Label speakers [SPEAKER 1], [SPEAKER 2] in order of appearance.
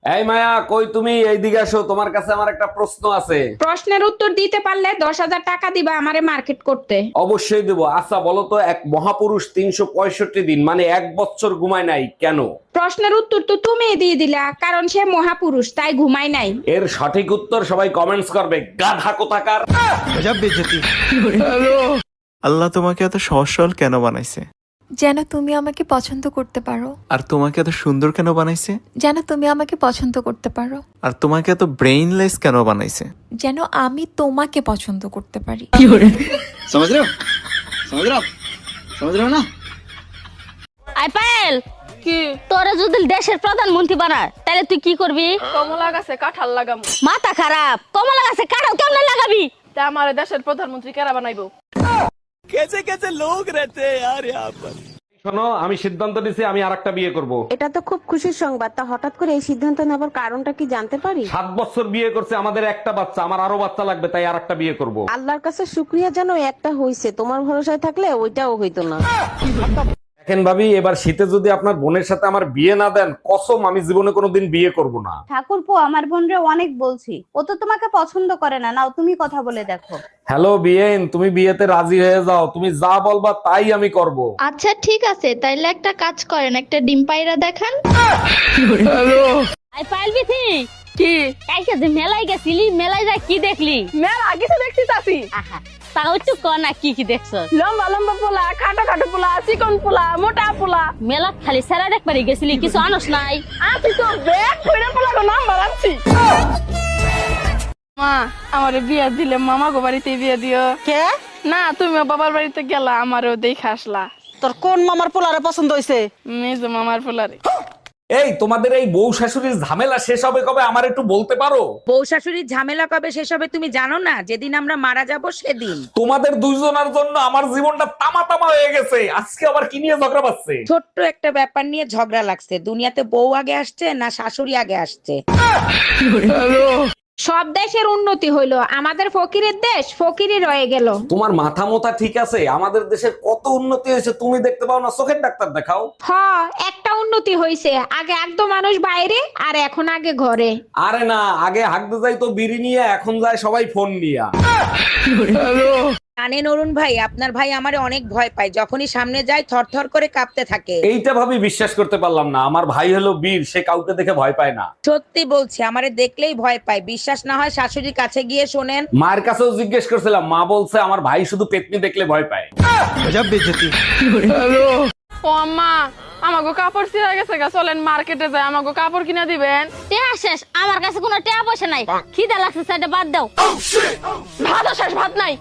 [SPEAKER 1] এই মায়া, কই তুমি? এইদিকে আসো, তোমার কাছে আমার একটা প্রশ্ন আছে।
[SPEAKER 2] প্রশ্নের উত্তর দিতে পারলে 10,000 টাকা দিবা আমারে মার্কেট করতে।
[SPEAKER 1] অবশ্যই দেবো। আচ্ছা বলো তো, এক মহাপুরুষ 365 দিন মানে 1 বছর ঘুমায় নাই কেন?
[SPEAKER 2] প্রশ্নের উত্তর তো তুমিই দিয়ে দিলা, কারণ সে মহাপুরুষ তাই ঘুমায় নাই।
[SPEAKER 1] এর সঠিক উত্তর সবাই কমেন্টস করবে, গাধা কোথাকার।
[SPEAKER 3] আল্লাহ তোমাকে এত সহজ সরল কেন বানাইছে?
[SPEAKER 4] যেন তুমি আমাকে পছন্দ করতে পারো।
[SPEAKER 3] আর তোমাকে এত সুন্দর কেন বানাইছে?
[SPEAKER 4] যেন তুমি আমাকে পছন্দ করতে পারো।
[SPEAKER 3] আর তোমাকে এত ব্রেইনলেস কেন বানাইছে?
[SPEAKER 4] যেন আমি তোমাকে পছন্দ করতে পারি।
[SPEAKER 5] समझ रहे हो समझ रहे हो समझ रहे हो ना।
[SPEAKER 6] আই পায়েল, কি তোরে যদি দেশের প্রধানমন্ত্রী বানায় তাহলে তুই কি করবি?
[SPEAKER 7] কমলা গাছে কাঁঠাল লাগামু।
[SPEAKER 6] মাথা খারাপ, কমলা গাছে কাটাও কেমনে লাগাবি?
[SPEAKER 7] তা আমার দেশের প্রধানমন্ত্রী কারা বানাইবো?
[SPEAKER 1] শোনো, আমি সিদ্ধান্ত নিছি আমি আরেকটা বিয়ে করব।
[SPEAKER 8] এটা তো খুব খুশির সংবাদ। তা হঠাৎ করে এই সিদ্ধান্ত নেবার কারণটা কি জানতে পারি?
[SPEAKER 1] 7 বছর বিয়ে করছে, আমাদের একটা বাচ্চা, আমার আরো বাচ্চা লাগবে, তাই আরেকটা বিয়ে করব।
[SPEAKER 8] আল্লাহর কাছে শুক্রিয়া জানো একটা হইছে, তোমার ভরসায় থাকলে ওইটাও হইতো না।
[SPEAKER 1] দেখেন ভাবি, এবার শীতে যদি আপনার বোনের সাথে আমার বিয়ে না দেন, কসম আমি জীবনে কোনোদিন বিয়ে করব না।
[SPEAKER 9] ঠাকুরপো, আমার বোনরে অনেক বলছি, ও তো তোমাকে পছন্দ করে না। নাও তুমি কথা বলে দেখো।
[SPEAKER 1] হ্যালো বিয়েন, তুমি বিয়েতে রাজি হয়ে যাও, তুমি যা বলবা তাই আমি করব।
[SPEAKER 10] আচ্ছা ঠিক আছে, তাইলে একটা কাজ করেন, একটা ডিম পাইরা দেখান।
[SPEAKER 6] আই পায়েল বিথি,
[SPEAKER 7] কি
[SPEAKER 6] কালকে যে মেলায় গেছিলি, মেলায় যা কি দেখলি?
[SPEAKER 7] মেলা কিছু দেখছি চাচি।
[SPEAKER 6] আহা, তাও একটু ক না, কি কি দেখছ?
[SPEAKER 7] লম্বা লম্বা পোলা, খাটো খাটো পোলা, চিকন পোলা, মোটা পোলা।
[SPEAKER 6] মেলা খালি সেরা দেখবারই গেছিলি, কিছু আনস নাই?
[SPEAKER 7] আছি তো ব্যাগ কইরা পোলা গো নাম বাড়াচ্ছি। মা, আমারে বিয়া দিলে মামা গো বাড়িতে বিয়া দিও।
[SPEAKER 8] কে?
[SPEAKER 7] না, তুমিও বাবার বাড়িতে গেলা, আমারও দেখে আসলা।
[SPEAKER 8] তোর কোন মামার পোলারে পছন্দ হইছে?
[SPEAKER 7] মেজো মামার পোলারে।
[SPEAKER 1] এই তোমাদের এই বউ শাশুড়ির ঝামেলা শেষ হবে কবে আমার একটু বলতে পারো?
[SPEAKER 2] বউ শাশুড়ির ঝামেলা কবে শেষ হবে তুমি জানো না? যেদিন আমরা মারা যাব সেদিন।
[SPEAKER 1] তোমাদের দুইজনের জন্য আমার জীবনটা তামা তামা হয়ে গেছে, আজকে আবার কি নিয়ে ঝগড়া পাচ্ছে?
[SPEAKER 2] ছোট্ট একটা ব্যাপার নিয়ে ঝগড়া লাগছে। দুনিয়াতে বউ আগে আসছে না শাশুড়ি আগে আসছে? সব দেশের উন্নতি হইলো, আমাদের ফকিরের দেশ ফকিরই রয়ে গেল।
[SPEAKER 1] তোমার মাথা মোথা ঠিক আছে? আমাদের দেশের কত উন্নতি হয়েছে তুমি দেখতে পাও না? চোখের ডাক্তার দেখাও।
[SPEAKER 2] একটা উন্নতি হইছে, আগে একদম মানুষ বাইরে আর এখন আগে ঘরে।
[SPEAKER 1] আরে না, আগে হাঁকতে যাই তো বিড়ি নিয়ে, এখন যায় সবাই ফোন নিয়ে।
[SPEAKER 2] জানেন অরুণ ভাই, আপনার ভাই আমারে অনেক ভয় পায়, যখনই সামনে যায় থরথর করে কাঁপতে থাকে।
[SPEAKER 1] এইটা ভাবি বিশ্বাস করতে পারলাম না, আমার ভাই হলো বীর, সে কাউকে দেখে ভয় পায় না।
[SPEAKER 2] সত্যি বলছি, আমারে দেখলেই ভয় পায়। বিশ্বাস না হয় শাশুড়ির কাছে গিয়ে শোনেন।
[SPEAKER 1] মায়ের কাছেও জিজ্ঞেস করছিলাম, মা বলছে আমার ভাই শুধু পেতনি দেখলে ভয় পায়।
[SPEAKER 7] ও আম্মা, আমাগো কাপড় ছিঁড়া গেছে গা, চলেন মার্কেটে যাই, আমাগো কাপড় কিনে দিবেন।
[SPEAKER 6] টেয়া শেষ, আমার কাছে কোনো টেয়া পয়সা নাই। খিদা লাগছে, সেটা বাদ দাও।
[SPEAKER 7] ভাতও শেষ, ভাত নাই।